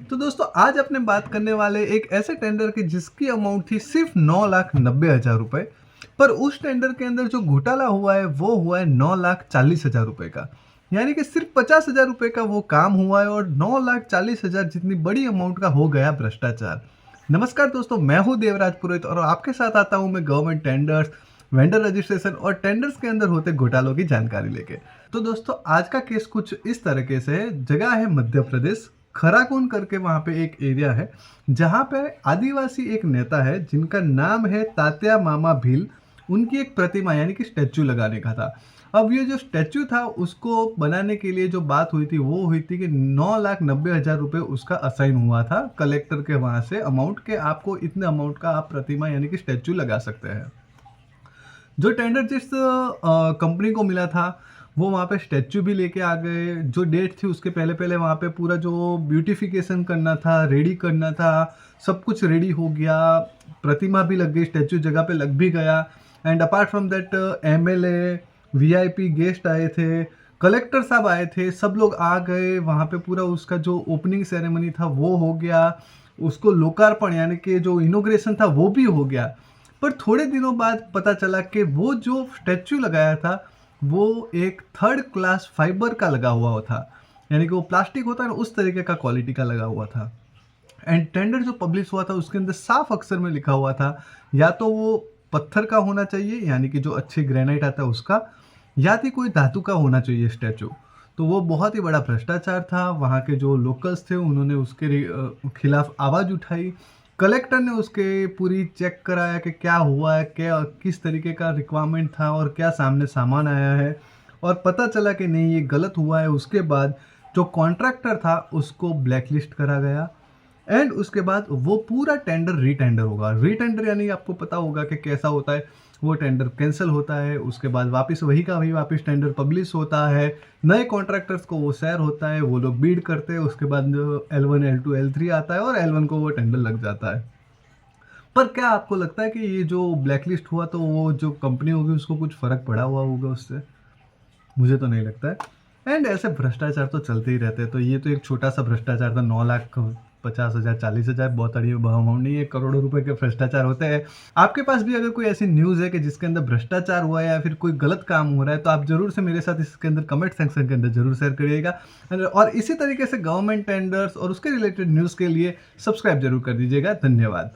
तो दोस्तों आज अपने बात करने वाले एक ऐसे टेंडर की जिसकी अमाउंट थी सिर्फ 9,90,000 रुपए। पर उस टेंडर के अंदर जो घोटाला हुआ है वो हुआ है 9,40,000 रुपए का। यानी कि सिर्फ 50,000 रुपए का वो काम हुआ है और 9,40,000 जितनी बड़ी अमाउंट का हो गया भ्रष्टाचार। नमस्कार दोस्तों, मैं हूं देवराज पुरोहित और आपके साथ आता हूं मैं गवर्नमेंट टेंडर्स, वेंडर रजिस्ट्रेशन और टेंडर्स के अंदर होते घोटालों की जानकारी लेके। तो दोस्तों आज का केस कुछ इस तरीके से है। जगह है मध्य प्रदेश, खराकुंड करके वहाँ पे एक एरिया है जहाँ पे आदिवासी एक नेता है जिनका नाम है तात्या मामा भील। उनकी एक प्रतिमा यानी कि स्टैचू लगाने का था। अब ये जो स्टैचू था उसको बनाने के लिए जो बात हुई थी वो हुई थी कि 9,90,000 रुपये उसका असाइन हुआ था कलेक्टर के वहाँ से अमाउंट के, आपको इतने अमाउंट का आप प्रतिमा यानी कि स्टैचू लगा सकते हैं। जो टेंडर जिस कंपनी को मिला था वो वहाँ पे स्टैचू भी लेके आ गए। जो डेट थी उसके पहले पहले वहाँ पे पूरा जो ब्यूटिफिकेशन करना था, रेडी करना था, सब कुछ रेडी हो गया। प्रतिमा भी लग गई, स्टैचू जगह पे लग भी गया। And apart from that MLA, VIP guest आए थे, कलेक्टर साहब आए थे, सब लोग आ गए वहाँ पे। पूरा उसका जो ओपनिंग सेरेमनी था वो हो गया, उसको लोकार्पण यानी कि जो इनोग्रेशन था वो भी हो गया। पर थोड़े दिनों बाद पता चला कि वो जो स्टैचू लगाया था वो एक थर्ड क्लास फाइबर का लगा हुआ था। यानी कि वो प्लास्टिक होता है ना, उस तरीके का क्वालिटी का लगा हुआ था। एंड टेंडर जो पब्लिश हुआ था उसके अंदर साफ अक्षर में लिखा हुआ था या तो वो पत्थर का होना चाहिए यानी कि जो अच्छे ग्रेनाइट आता है उसका, या फिर कोई धातु का होना चाहिए स्टैचू। तो वो बहुत ही बड़ा भ्रष्टाचार था। वहाँ के जो लोकल्स थे उन्होंने उसके खिलाफ आवाज़ उठाई। कलेक्टर ने उसके पूरी चेक कराया कि क्या हुआ है, क्या किस तरीके का रिक्वायरमेंट था और क्या सामने सामान आया है, और पता चला कि नहीं ये गलत हुआ है। उसके बाद जो कॉन्ट्रैक्टर था उसको ब्लैकलिस्ट करा गया। एंड उसके बाद वो पूरा टेंडर रीटेंडर होगा। रीटेंडर यानी आपको पता होगा कि कैसा होता है। वो टेंडर कैंसिल होता है, उसके बाद वापस वही का वही वापस टेंडर पब्लिश होता है। नए कॉन्ट्रैक्टर्स को वो शेयर होता है, वो लोग बीड करते हैं। उसके बाद L1 L2 L3 आता है और L1 को वो टेंडर लग जाता है। पर क्या आपको लगता है कि ये जो ब्लैकलिस्ट हुआ तो वो जो कंपनी होगी उसको कुछ फर्क पड़ा हुआ होगा उससे? मुझे तो नहीं लगता है। एंड ऐसे भ्रष्टाचार तो चलते ही रहते हैं। तो ये तो एक छोटा सा भ्रष्टाचार था। 9,50,000 40,000 बहुत बड़ी अमाउंट नहीं है, करोड़ों रुपए के भ्रष्टाचार होते हैं। आपके पास भी अगर कोई ऐसी न्यूज़ है कि जिसके अंदर भ्रष्टाचार हुआ है या फिर कोई गलत काम हो रहा है तो आप जरूर से मेरे साथ इसके अंदर कमेंट सेक्शन के अंदर जरूर शेयर करिएगा। और इसी तरीके से गवर्नमेंट टेंडर्स और उसके रिलेटेड न्यूज़ के लिए सब्सक्राइब जरूर कर दीजिएगा। धन्यवाद।